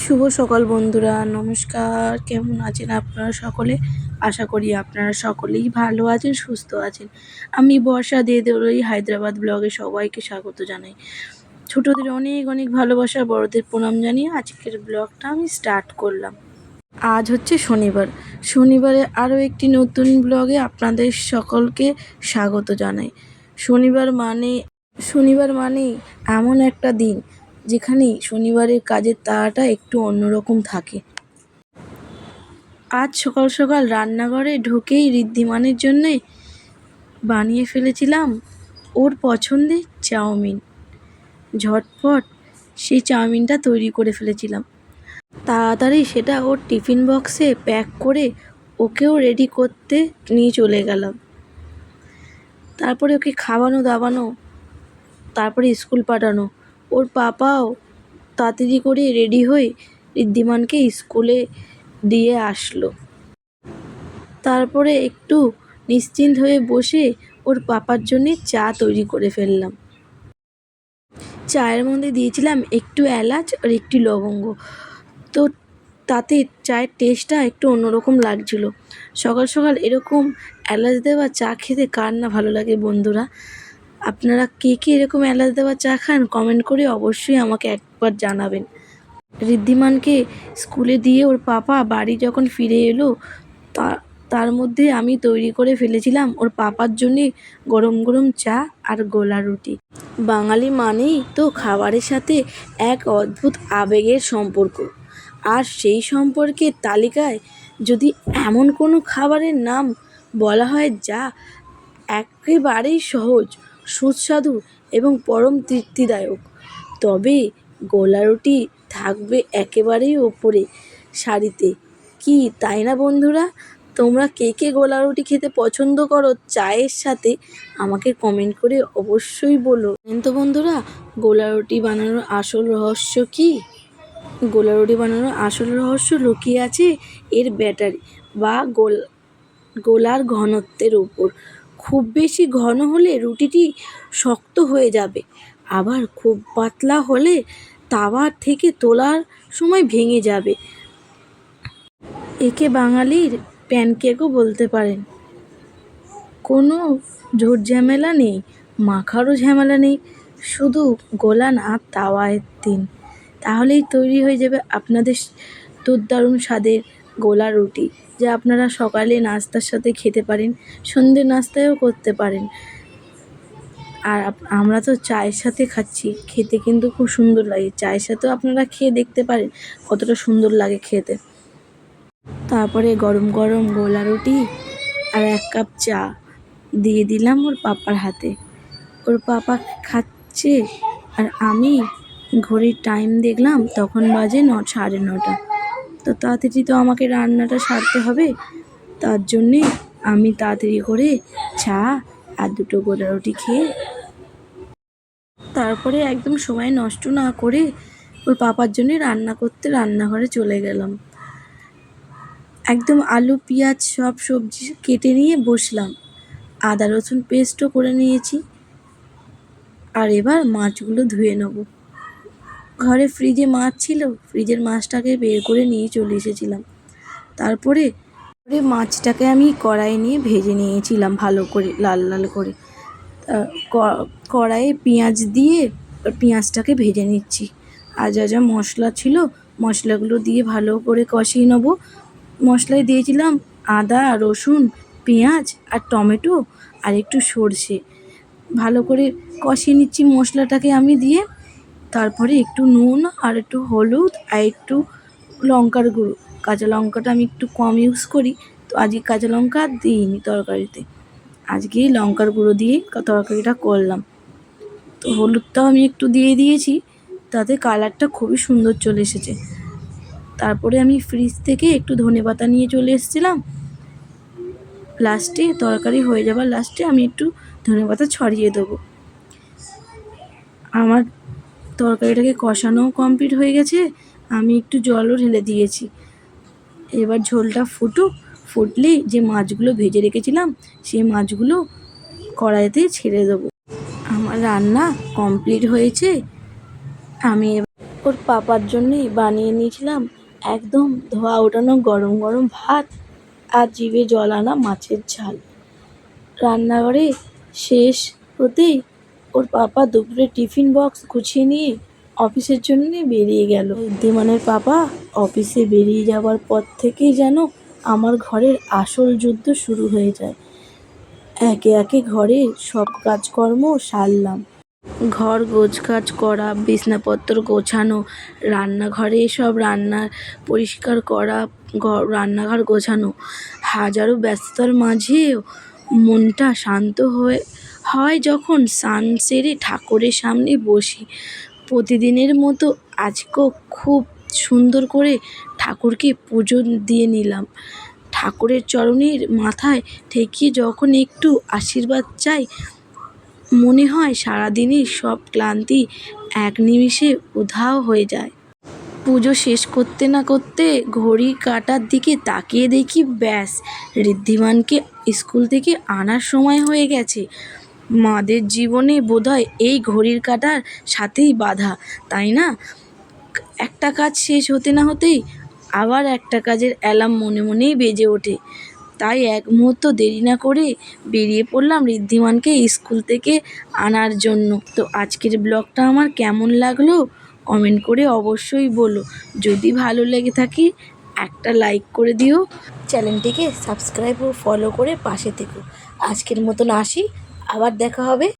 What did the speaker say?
শুভ সকাল বন্ধুরা, নমস্কার। কেমন আছেন আপনারা সকলে? আশা করি আপনারা সকলেই ভালো আছেন, সুস্থ আছেন। আমি বর্ষা দে দোরই হায়দ্রাবাদ ব্লগে সবাইকে স্বাগত জানাই। ছোটদের অনেক অনেক ভালোবাসা, বড়দের প্রণাম জানিয়ে আজকের ব্লগটা আমি স্টার্ট করলাম। আজ হচ্ছে শনিবার। শনিবারে আরও একটি নতুন ব্লগে আপনাদের সকলকে স্বাগত জানাই। শনিবার মানে এমন একটা দিন যেখানে শনিবারের কাজের তাড়াটা একটু অন্যরকম থাকে। আজ সকাল সকাল রান্নাঘরে ঢুকেই ঋদ্ধিমানের জন্যে বানিয়ে ফেলেছিলাম ওর পছন্দের চাউমিন। ঝটপট সেই চাউমিনটা তৈরি করে ফেলেছিলাম। তাড়াতাড়ি সেটা ওর টিফিন বক্সে প্যাক করে ওকেও রেডি করতে নিয়ে চলে গেলাম। তারপরে ওকে খাওয়ানো দাওয়ানো, তারপরে স্কুল পাঠানো। ওর পাপাও তাড়াতাড়ি করে রেডি হয়ে ঋদ্ধিমানকে স্কুলে দিয়ে আসলো। তারপরে একটু নিশ্চিন্ত হয়ে বসে ওর পাপার জন্যে চা তৈরি করে ফেললাম। চায়ের মধ্যে দিয়েছিলাম একটু এলাচ আর একটু লবঙ্গ, তো তাতে চায়ের টেস্টটা একটু অন্যরকম লাগছিলো। সকাল সকাল এরকম এলাচ দেওয়া চা খেতে কার না ভালো লাগে বন্ধুরা? আপনারা কে কে এরকম এলাচ দেওয়া চা খান কমেন্ট করে অবশ্যই আমাকে একবার জানাবেন। ঋদ্ধিমানকে স্কুলে দিয়ে ওর পাপা বাড়ি যখন ফিরে এলো, তার মধ্যে আমি তৈরি করে ফেলেছিলাম ওর পাপার জন্যে গরম গরম চা আর গোলা রুটি। বাঙালি মানেই তো খাবারের সাথে এক অদ্ভুত আবেগের সম্পর্ক, আর সেই সম্পর্কের তালিকায় যদি এমন কোনো খাবারের নাম বলা হয় যা একেবারেই সহজ, সুস্বাদু এবং পরম তৃপ্তিদায়ক, তবে গোলা রুটি থাকবে একেবারেই ওপরে সারিতে। কি তাই না বন্ধুরা? তোমরা কে কে গোলা রুটি খেতে পছন্দ করো চায়ের সাথে আমাকে কমেন্ট করে অবশ্যই বলো। তো বন্ধুরা, গোলা রুটি বানানোর আসল রহস্য কি? গোলা রুটি বানানোর আসল রহস্য লুকিয়ে আছে এর ব্যাটারি বা গোলার ঘনত্বের উপর। খুব বেশি ঘন হলে রুটিটি শক্ত হয়ে যাবে, আবার খুব পাতলা হলে তাওয়া থেকে তোলার সময় ভেঙে যাবে। একে বাঙালির প্যানকেকও বলতে পারেন। কোনো ঝুট ঝামেলা নেই, মাখারও ঝামেলা নেই, শুধু গোলান আর তাওয়ায় দিন, তাহলেই তৈরি হয়ে যাবে আপনাদের দুর্দারুণ স্বাদের গোলা রুটি, যা আপনারা সকালে নাস্তার সাথে খেতে পারেন, সন্ধ্যে নাস্তায়ও করতে পারেন। আর আমরা তো চায়ের সাথে খাচ্ছি, খেতে কিন্তু খুব সুন্দর লাগে। চায়ের সাথেও আপনারা খেয়ে দেখতে পারেন কতটা সুন্দর লাগে খেতে। তারপরে গরম গরম গোলা রুটি আর 1 কাপ চা দিয়ে দিলাম ওর পাপার হাতে। ওর পাপা খাচ্ছে আর আমি ঘড়ির টাইম দেখলাম, তখন বাজে 9:30। তো তাড়াতাড়ি তো আমাকে রান্নাটা সারতে হবে, তার জন্যে আমি তাড়াতাড়ি করে চা আর 2টো গোলা রুটি খেয়ে তারপরে একদম সময় নষ্ট না করে ওর পাপার জন্যে রান্না করতে রান্নাঘরে চলে গেলাম। একদম আলু পেঁয়াজ সব সবজি কেটে নিয়ে বসলাম, আদা রসুন পেস্টও করে নিয়েছি। আর এবার মাছগুলো ধুয়ে নেব। ঘরে ফ্রিজে মাছ ছিল, ফ্রিজের মাছটাকে বের করে নিয়ে চলে এসেছিলাম। তারপরে মাছটাকে আমি কড়াইয়ে নিয়ে ভেজে নিয়েছিলাম ভালো করে, লাল লাল করে। কড়াইয়ে পেঁয়াজ দিয়ে পেঁয়াজটাকে ভেজে নিচ্ছি। আর যা যা মশলা ছিল মশলাগুলো দিয়ে ভালো করে কষিয়ে নেব। মশলায় দিয়েছিলাম আদা রসুন পেঁয়াজ আর টমেটো আর একটু সর্ষে। ভালো করে কষিয়ে নিচ্ছি মশলাটাকে আমি দিয়ে। তারপরে একটু নুন আর একটু হলুদ আর একটু লঙ্কার গুঁড়ো, কাঁচা লঙ্কাটা আমি একটু কম ইউজ করি, তো আজকে কাঁচা লঙ্কা দিইনি তরকারিতে, আজকে লঙ্কার গুঁড়ো দিয়ে তরকারিটা করলাম। তো হলুদটাও আমি একটু দিয়ে দিয়েছি, তাতে কালারটা খুবই সুন্দর চলে এসেছে। তারপরে আমি ফ্রিজ থেকে একটু ধনেপাতা নিয়ে চলে এসেছিলাম। লাস্টে তরকারি হয়ে যাবার লাস্টে আমি একটু ধনেপাতা ছড়িয়ে দেবো। আমার তরকারিটাকে কষানোও কমপ্লিট হয়ে গেছে, আমি একটু জলও ঢেলে দিয়েছি। এবার ঝোলটা ফুটলেই যে মাছগুলো ভেজে রেখেছিলাম সেই মাছগুলো কড়াইতে ছেড়ে দেবো। আমার রান্না কমপ্লিট হয়েছে। আমি ওর পাপার জন্যই বানিয়ে নিয়েছিলাম একদম ধোয়া ওঠানো গরম গরম ভাত আর জিভে জল আনা মাছের ঝাল। রান্নাঘরে শেষ হতেই ওর পাপা দুপুরে টিফিন বক্স গুছিয়ে নিয়ে অফিসের জন্যে বেরিয়ে গেল। ঋদ্ধিমানের পাপা অফিসে বেরিয়ে যাওয়ার পর থেকেই যেন আমার ঘরের আসল যুদ্ধ শুরু হয়ে যায়। একে একে ঘরের সব কাজকর্ম সারলাম। ঘর গোছগাছ করা, বিছানাপত্র গোছানো, রান্নাঘরে সব রান্নার পরিষ্কার করা, রান্নাঘর গোছানো। হাজারো ব্যস্ততার মাঝেও মনটা শান্ত হয় যখন স্নান সেরে ঠাকুরের সামনে বসি। প্রতিদিনের মতো আজকেও খুব সুন্দর করে ঠাকুরকে পুজো দিয়ে নিলাম। ঠাকুরের চরণের মাথায় ঠেকিয়ে যখন একটু আশীর্বাদ চাই, মনে হয় সারাদিনের সব ক্লান্তি এক নিমিষে উধাও হয়ে যায়। পুজো শেষ করতে না করতে ঘড়ির কাঁটার দিকে তাকিয়ে দেখি ব্যাস, ঋদ্ধিমানকে স্কুল থেকে আনার সময় হয়ে গেছে। মাদের জীবনে বোধহয় এই ঘড়ির কাঁটার সাথেই বাঁধা, তাই না? একটা কাজ শেষ হতে না হতেই আবার একটা কাজের অ্যালার্ম মনে মনেই বেজে ওঠে। তাই এক মুহূর্ত দেরি না করে বেরিয়ে পড়লাম ঋদ্ধিমানকে স্কুল থেকে আনার জন্য। তো আজকের ব্লগটা আমার কেমন লাগলো কমেন্ট করে অবশ্যই বলো। যদি ভালো লেগে থাকে একটা লাইক করে দিও, চ্যানেলটিকে সাবস্ক্রাইব ও ফলো করে পাশে থেকো। আজকের মতন আসি, আবার দেখা হবে।